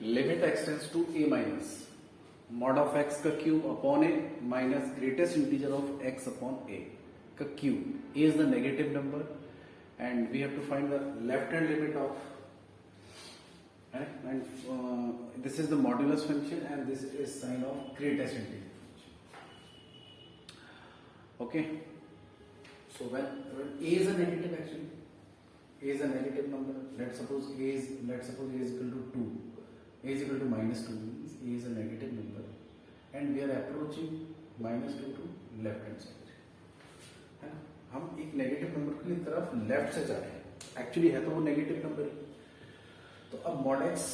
Limit x tends to a minus mod of x का cube upon a minus greatest integer of x upon a का cube. A is the negative number and we have to find the left hand limit of and this is the modulus function and this is sign of greatest integer function. Okay, so when a is a negative, actually a is a negative number. Let's suppose a is equal to 2. A is equal to minus 2 means a is a negative number and we are approaching minus 2 to left hand side, है ना. हम एक negative number की तरफ left से जा रहे हैं. एक्चुअली है तो वो नेगेटिव नंबर है. तो अब mod x,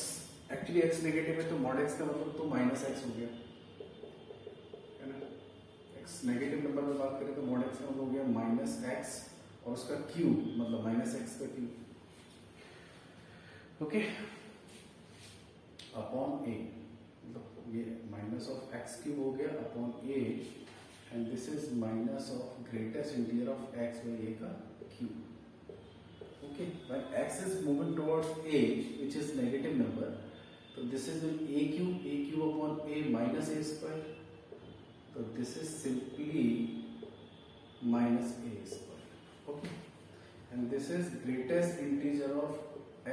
actually x negative है तो मॉड एक्स का मतलब तो माइनस एक्स हो गया, है ना. एक्स नेगेटिव नंबर में बात करें तो मॉड एक्स का मतलब हो गया माइनस एक्स और उसका क्यूब मतलब माइनस एक्स का क्यूब. ओके, अपॉन ए मतलब ये माइनस ऑफ एक्स क्यूब हो गया upon a and this is minus of greatest integer of x by a का cube. Okay, when x is moving towards a, which is negative number, so this is in a cube upon a minus a square. So this is simply minus a square. Okay, and this is greatest integer of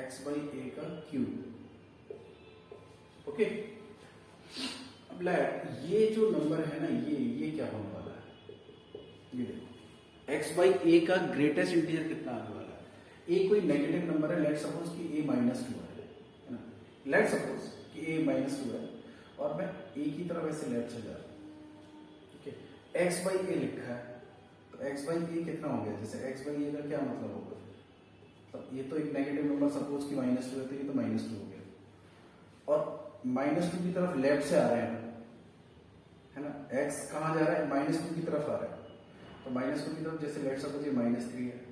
x by a का cube. Okay, अब ये जो number है ना, ये क्या होने वाला है, ये देखो x by a का ग्रेटेस्ट इंटीजर कितना आने वाला है. ए कोई नेगेटिव नंबर है, लेट सपोज कि ए माइनस 2 है ना. लेट सपोज कि ए माइनस 2 है और मैं ए की तरफ ऐसे लेफ्ट से जा रहा हूं. ओके, एक्स बाई ए लिखा है तो एक्स बाई ए कितना हो गया, जैसे एक्स बाई ए का क्या मतलब होगा, तो ये तो एक नेगेटिव नंबर सपोज कि माइनस 2 है तो ये तो माइनस 2 हो गया और माइनस 2 की तरफ लेफ्ट से आ रहे हैं, है ना. एक्स कहाँ जा रहा है, माइनस 2 की तरफ आ रहा है. तो माइनस 2 की तरफ जैसे लेट सपोज ये माइनस 3 है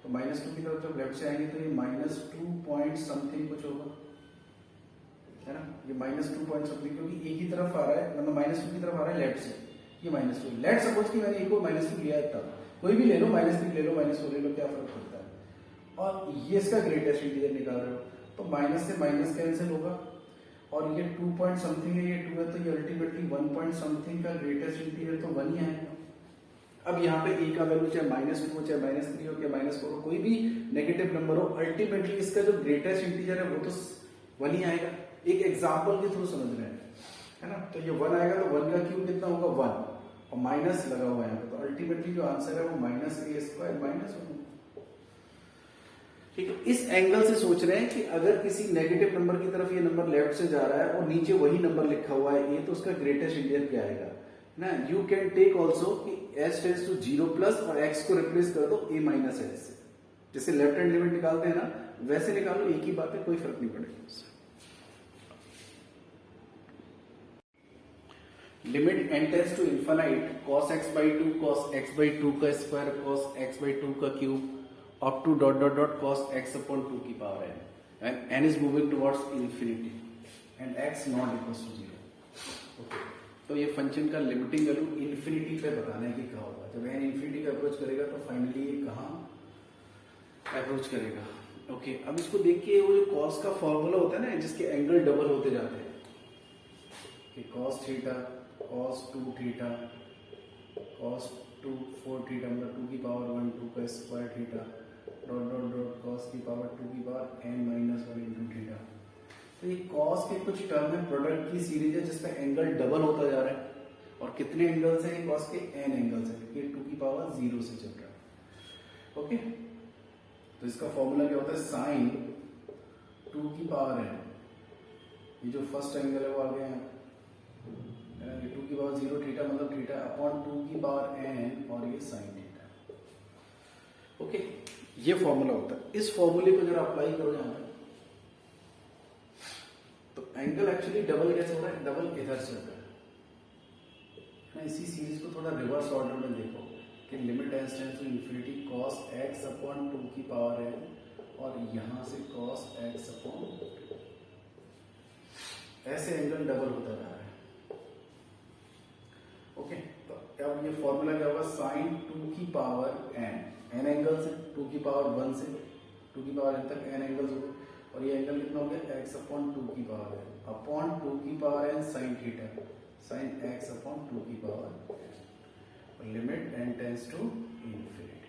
तो माइनस 2 की तरफ जब लेफ्ट से आएंगे तो ये माइनस 2 पॉइंट समथिंग कुछ होगा, है ना. ये माइनस 2 पॉइंट समथिंग क्योंकि ए की तरफ आ रहा है, मतलब माइनस 2 की तरफ आ रहा है लेफ्ट से. ये माइनस 2, लेट सपोज कि मैंने ए को माइनस 2 लिया था, कोई भी ले लो, माइनस 3 ले लो, माइनस 4 ले लो, क्या फर्क पड़ता है. और ये इसका ग्रेटेस्ट इंटीजर निकाल रहे हो तो माइनस से माइनस कैंसिल होगा और ये 2 पॉइंट समथिंग है, ये 2 है तो ये अल्टीमेटली 1 पॉइंट समथिंग का ग्रेटेस्ट इंटीजर तो 1 ही आएगा. अब यहाँ पे ए का वैल्यू चाहे माइनस 2 हो, चाहे माइनस 3 हो, चाहे माइनस 4 हो, कोई भी नेगेटिव नंबर हो, अल्टीमेटली इसका जो ग्रेटेस्ट इंटीजर है वो तो 1 ही आएगा. एक एग्जांपल के थ्रू समझ रहे हैं, है ना. तो ये 1 आएगा तो 1 का क्यूब कितना होगा 1 और माइनस लगा हुआ है यहाँ पे, तो अल्टीमेटली जो आंसर है वो माइनस ए स्क्वायर माइनस 1. ठीक है, इस एंगल से सोच रहे हैं कि अगर किसी नेगेटिव नंबर की तरफ ये नंबर लेफ्ट से जा रहा है और नीचे वही नंबर लिखा हुआ है ए, तो उसका ग्रेटेस्ट इंटीजर क्या आएगा ना. यू कैन टेक ऑल्सो कि एस टेंड्स टू 0 प्लस और एक्स को रिप्लेस कर दो ए माइनस एस से, जैसे लेफ्ट हैंड लिमिट निकालते हैं ना वैसे निकालो, एक ही बात है, कोई फर्क नहीं पड़ेगा उससे. Limit n tends to infinite cos x by 2 cos x by 2 का स्क्वायर cos x by 2 का cube up to dot dot dot cos x upon 2 की power n, and n is moving towards infinity and x not equals to 0. Okay, तो ये function का limiting value infinity पे बताना है कि क्या होगा. जब n इन्फिनिटी का अप्रोच करेगा तो फाइनली ये कहाँ अप्रोच करेगा. ओके, अब इसको देखिए, वो जो cos का फॉर्मूला होता है ना जिसके एंगल डबल होते जाते हैं कि cos theta cos 2 theta cos 2 4 theta मतलब 2 की पावर 1 2 का square theta dot dot dot cos की पावर 2 की power n minus 1 into theta. तो ये cos के कुछ टर्म है, प्रोडक्ट की सीरीज है जिसका एंगल डबल होता जा रहा है और कितने एंगल्स हैं cos के n एंगल्स हैं, ये 2 की पावर 0 से चल रहा है. ओके, तो इसका फॉर्मूला क्या होता है, साइन 2 की पावर n, ये जो फर्स्ट एंगल है वो आ गया है, ये 2 की पावर 0 थीटा मतलब थीटा अपॉन 2 की पावर n और ये साइन थीटा. ओके, ये फॉर्मूला होता है. इस फॉर्मूले को अगर अप्लाई करो यहाँ पे तो एंगल एक्चुअली डबल कैसे हो रहा है, डबल इधर से हो रहा है. इसी सीरीज को थोड़ा रिवर्स ऑर्डर में देखो कि limit s tends to infinity cos x upon 2 की पावर n और यहां से cos x अपॉन 2, ऐसे एंगल डबल होता जा रहा है. ओके, तो अब ये फॉर्मूला क्या होगा, साइन 2 की पावर n, n एंगल्स है, 2 की पावर 1 से 2 की पावर n तक n एंगल्स हो गए. और ये एंगल कितना हो गया x अपॉन 2 की पावर n अपॉन 2 की power n sine theta sine x upon 2 की power limit n tends to infinity.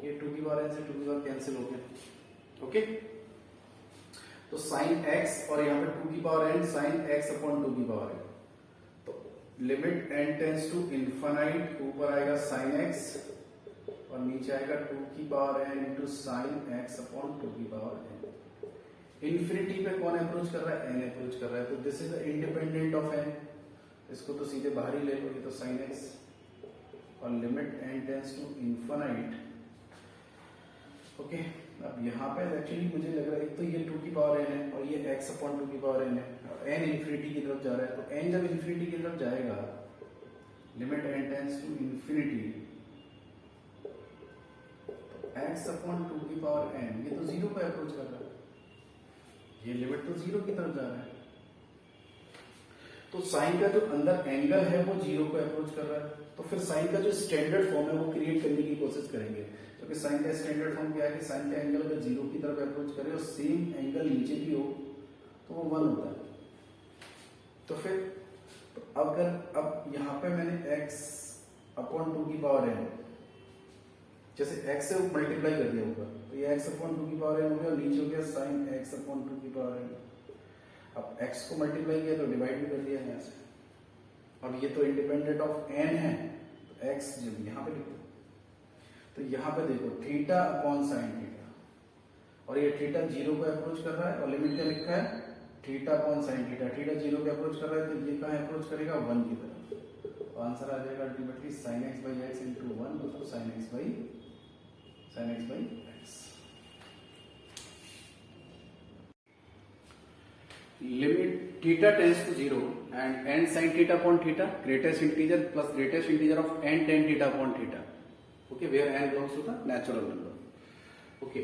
ये 2 की पावर n से 2 की पावर कैंसिल हो गया। ओके, तो साइन x और यहाँ पे 2 की power n sine x upon 2 की पावर n, तो limit n tends to infinite, ऊपर आएगा साइन x और नीचे आएगा 2 की power n into sine x upon 2 की पावर n। इन्फिनिटी पे कौन अप्रोच कर रहा है? n अप्रोच कर रहा है, तो this is independent of n, इसको तो सीधे बाहर ही ले लो, ये तो साइन x और limit n tends to infinite. Okay, अब यहाँ पे एक्चुअली मुझे लग रहा है एक तो ये 2 की पावर n है और ये x अपॉन 2 की पावर n है, n इन्फिनिटी की तरफ जा रहा है, तो n जब इन्फिनिटी की तरफ जाएगा limit n tends to infinity, x upon 2 की पावर n, ये तो जीरो पे अप्रोच कर रहा है, ये लिमिट तो जीरो की तरफ जा रहा है, तो साइन का जो अंदर एंगल है वो जीरो पे अप्रोच कर रहा है, तो फिर साइन का जो स्टैंडर्ड फॉर्म है वो क्रिएट करने की कोशिश करेंगे, क्योंकि साइन का स्टैंडर्ड फॉर्म क्या है कि साइन का एंगल अगर जीरो की तरफ अप्रोच करे और सेम एंगल नीचे भी हो तो वो 1 होता है। तो फिर अगर अब यहाँ पे मैंने x अपॉन 2 की पावर n, जैसे x से मल्टीप्लाई कर दिया ऊपर, तो ये x अपॉन 2 की पावर n हो गया और नीचे हो गया साइन x अपॉन 2 की पावर n। अब x को मल्टीप्लाई किया तो डिवाइड भी कर दिया यहाँ से, अब ये तो इंडिपेंडेंट ऑफ n है, तो x जब यहाँ पे लिखो, तो यहाँ पे देखो थीटा अपॉन साइन थीटा, और ये थीटा जीरो पे अप्रोच कर रहा है और लिमिट क्या लिखा है? Theta upon sine theta, theta zero पे अप्रोच कर रहा है तो ये कहाँ अप्रोच करेगा? 1 की तरफ, तो आंसर आ जाएगा ultimately sine x by x into 1, मतलब sine x by x. Limit theta tends to zero and n sin theta upon theta greatest integer plus greatest integer of n tan theta upon theta, okay, where n belongs to the natural number. Okay,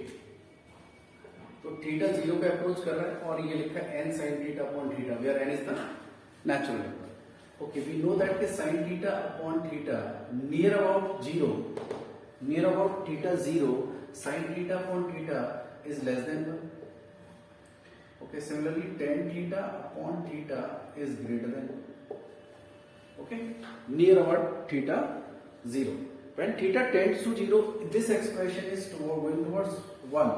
तो theta zero पे approach कर रहा है और ये लिखा है n sin theta upon theta where n is the natural number. Okay, we know that कि sin theta upon theta near about zero, near about theta zero, sin theta upon theta is less than 1। Okay, similarly tan theta upon theta is greater than 1. Okay, near about theta 0. When theta tends to 0, this expression is going towards 1.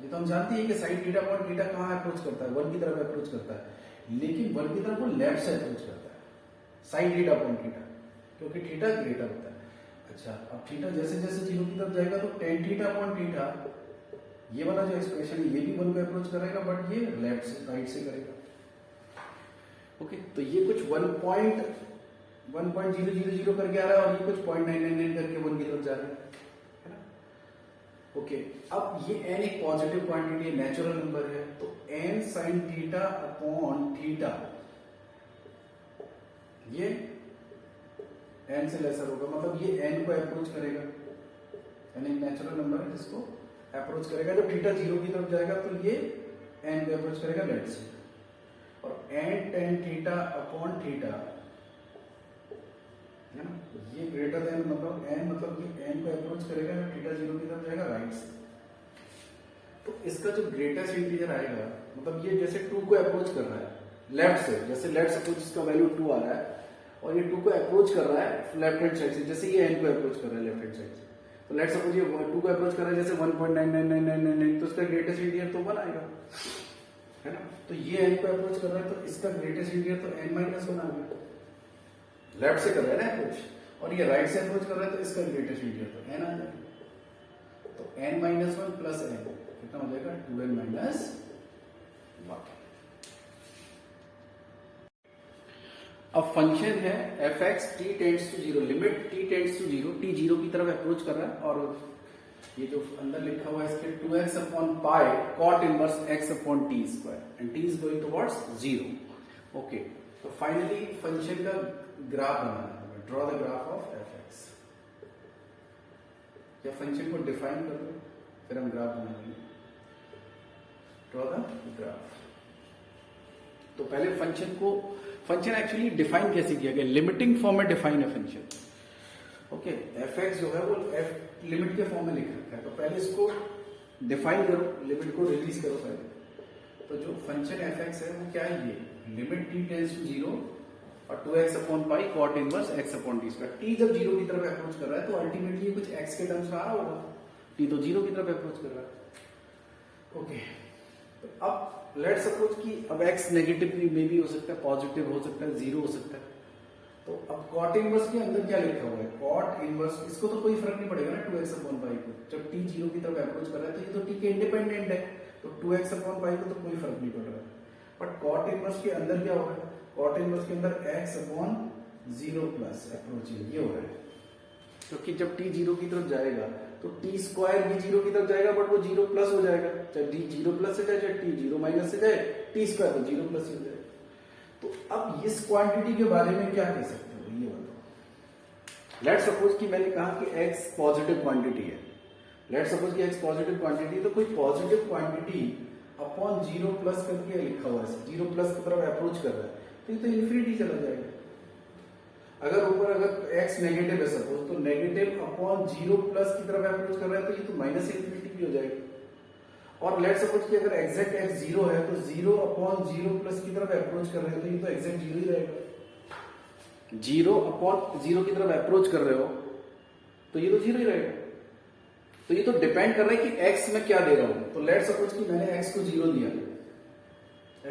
ये तो हम जानते हैं कि sin theta upon theta कहाँ approach करता है? 1 की तरफ अप्रोच करता है, लेकिन 1 की तरफ वो लेफ्ट से अप्रोच करता है sin theta upon theta, क्योंकि थीटा ग्रेटर होता है। अच्छा, अब थीटा जैसे जैसे 0 की तरफ जाएगा तो tan theta upon theta, ये वाला जो एक्सप्रेशन है ये भी 1 पे अप्रोच करेगा, बट ये लेफ्ट से राइट से करेगा। ओके, तो ये कुछ 1.0000 करके आ रहा है और ये कुछ 0.999 करके 1 की तरफ जा रहा है ना। ओके, अब ये n एक पॉजिटिव क्वांटिटी है, नेचुरल नंबर है, तो n sin theta upon theta ये n से लेसर होगा, मतलब ये n को अप्रोच करेगा, n एक नेचुरल नंबर है जिसको अप्रोच करेगा। जब थीटा जीरो की तरफ जाएगा तो ये n पे अप्रोच करेगा लेफ्ट से, और n tan theta upon theta है ना, ये ग्रेटर देन मतलब n, मतलब ये n पे अप्रोच करेगा जब थीटा जीरो की तरफ जाएगा राइट से। तो इसका जो ग्रेटेस्ट इंटीजर आएगा, मतलब ये जैसे 2 को अप्रोच कर रहा है लेफ्ट से, जैसे लेफ्ट सपोज इसका वैल्यू 2 आ रहा है और ये 2 को अप्रोच कर रहा है लेफ्ट हैंड साइड से, जैसे ये n को अप्रोच कर रहा है लेफ्ट हैंड साइड से, तो लेट्स सपोज ये 2 को अप्रोच कर रहा है जैसे 1.99999, तो इसका ग्रेटेस्ट इंटीजर तो 1 आएगा, है ना। तो ये n को अप्रोच कर रहा है तो इसका ग्रेटेस्ट इंटीजर तो n माइनस 1 आ गया, लेफ्ट से कर रहा है ना अप्रोच, और ये राइट से अप्रोच कर रहा है तो इसका ग्रेटेस्ट इंटीजर तो n आ जाएगा। तो n माइनस 1 प्लस n कितना हो जाएगा? 2n minus 1। अब फंक्शन है f(x) t tends to 0, limit t tends to 0, t 0 की तरफ अप्रोच कर रहा है, और ये जो अंदर लिखा हुआ है इसके 2x upon pi cot inverse x upon t square and t is going towards 0। Okay, तो फाइनली फंक्शन का ग्राफ बनाना है, draw the graph of f(x), या फंक्शन को डिफाइन कर दो फिर हम ग्राफ बनाएंगे। Draw the graph. तो पहले फंक्शन एक्चुअली डिफाइन कैसे किया गया? लिमिटिंग फॉर्म में डिफाइन है फंक्शन। ओके, f(x) जो है वो f लिमिट के फॉर्म में लिख रखा है, तो पहले इसको डिफाइन करो, लिमिट को रिलीज करो पहले। तो जो फंक्शन एफ एक्स है वो क्या है, ये limit t tends to zero और 2x upon pi cot inverse x upon t square. T जब जीरो की तरफ अप्रोच कर रहा है तो अल्टीमेटली कुछ x के टर्म्स में आ रहा होगा, टी तो जीरो की तरफ अप्रोच कर रहा है। ओके, तो अब लेट सपोज कि अब x नेगेटिव में भी हो सकता है, पॉजिटिव हो सकता है, जीरो हो सकता है। तो अब कॉट इनवर्स के अंदर क्या लिखा हुआ है, कॉट इनवर्स, इसको तो कोई फर्क नहीं पड़ेगा ना 2x अपॉन पाई को, जब टी जीरो की तरफ अप्रोच कर रहा है तो ये तो टी के इंडिपेंडेंट है, तो 2x अपॉन पाई को तो कोई फर्क नहीं पड़ रहा है। बट कॉट इनवर्स के अंदर क्या हो रहा है, कॉट इनवर्स के अंदर x upon zero plus approaching ये हो रहा है, क्योंकि जब t जीरो की तरफ जाएगा तो t स्क्वायर भी जीरो की तरफ जाएगा, बट वो जीरो प्लस हो जाएगा, चाहे t जीरो प्लस से जाए चाहे t जीरो माइनस से जाए, t स्क्वायर तो जीरो प्लस हो जाए। तो अब इस क्वांटिटी के बारे में क्या कह सकते हो, ये बताओ। लेट सपोज कि मैंने कहा कि x पॉजिटिव क्वांटिटी है, लेट सपोज कि x पॉजिटिव क्वांटिटी, तो कोई positive quantity upon zero plus करके लिखा हुआ है, जीरो प्लस की तरफ अप्रोच कर रहा है, तो ये तो इन्फिनिटी चला जाएगा। अगर ऊपर अगर x नेगेटिव है सपोज, तो नेगेटिव अपॉन जीरो प्लस की तरफ अप्रोच कर रहा है तो ये तो माइनस इन्फिनिटी भी हो जाएगा। और लेट सपोज कि अगर एग्जैक्ट x जीरो है तो जीरो अपॉन जीरो प्लस की तरफ अप्रोच कर रहे हो तो ये तो एग्जैक्ट जीरो ही रहेगा। जीरो अपॉन जीरो की तरफ अप्रोच कर रहे हो तो ये तो जीरो ही रहेगा। तो ये तो डिपेंड कर रहा है कि x में क्या दे रहा हूं। तो लेट सपोज कि मैंने x को जीरो दिया,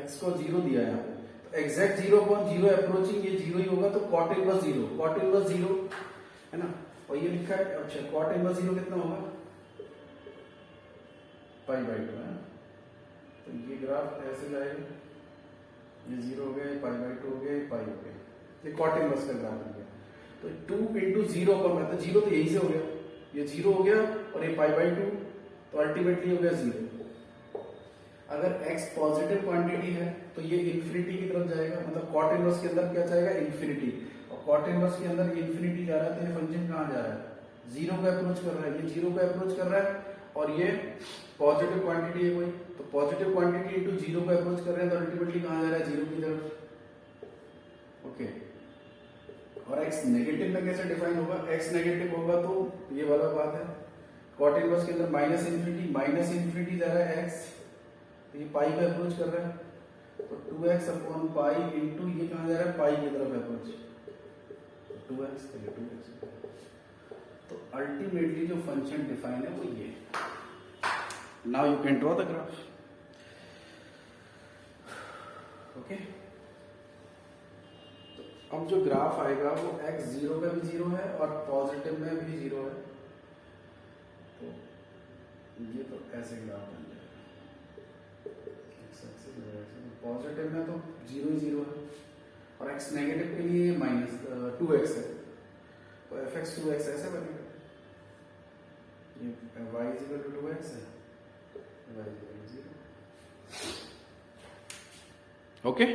x को जीरो दिया यहाँ पे, तो exact zero upon zero approaching ये जीरो ही होगा, तो cot inverse zero, cot inverse zero है ना, और ये लिखा है, अच्छा कॉट इनवर्स जीरो कितना होगा, पाई बाई टू है। तो ये ग्राफ ऐसे जाएगा, ये जीरो हो गया, पाई बाई टू हो गया, पाई हो गया, ये कॉट इनवर्स का ग्राफ हो गया। तो टू इंटू जीरो पर मतलब जीरो तो यही से हो गया, ये जीरो हो गया और ये पाई बाई टू, तो अल्टीमेटली हो गया जीरो। अगर x पॉजिटिव क्वांटिटी है तो ये इन्फिनिटी की तरफ जाएगा, मतलब कॉट इनवर्स के अंदर क्या जाएगा, इन्फिनिटी, और कॉट इनवर्स के अंदर इन्फिनिटी जा रहा है तो ये फंक्शन कहाँ जा रहा है, जीरो पे अप्रोच कर रहा है, ये जीरो पे अप्रोच कर रहा है, और ये पॉजिटिव क्वांटिटी है कोई, तो पॉजिटिव क्वांटिटी इनटू जीरो पे अप्रोच कर रहे हैं तो अल्टीमेटली कहाँ जा रहा है, जीरो की तरफ। ओके, और x नेगेटिव में कैसे डिफाइन होगा, x नेगेटिव होगा तो ये वाला बात है, कॉट इनवर्स के अंदर माइनस इन्फिनिटी जा रहा है x, तो ये पाई पे अप्रोच कर रहा है, तो 2x अपॉन पाई इंटू ये कहाँ जा रहा है, पाई की तरफ अप्रोच, 2x तो ये 2x। तो अल्टीमेटली जो फंक्शन डिफाइन है वो ये। Now you can draw the graph. Okay, अब जो ग्राफ आएगा वो x जीरो पे भी जीरो है और पॉजिटिव में भी जीरो है, तो ये तो ऐसे ग्राफ बन जाएगा। पॉजिटिव में तो जीरो ही जीरो है और x नेगेटिव के लिए माइनस 2x है, तो fx 2x ऐसे बनेगा, ये y इक्वल टू 2x है, y इक्वल टू 0। ओके।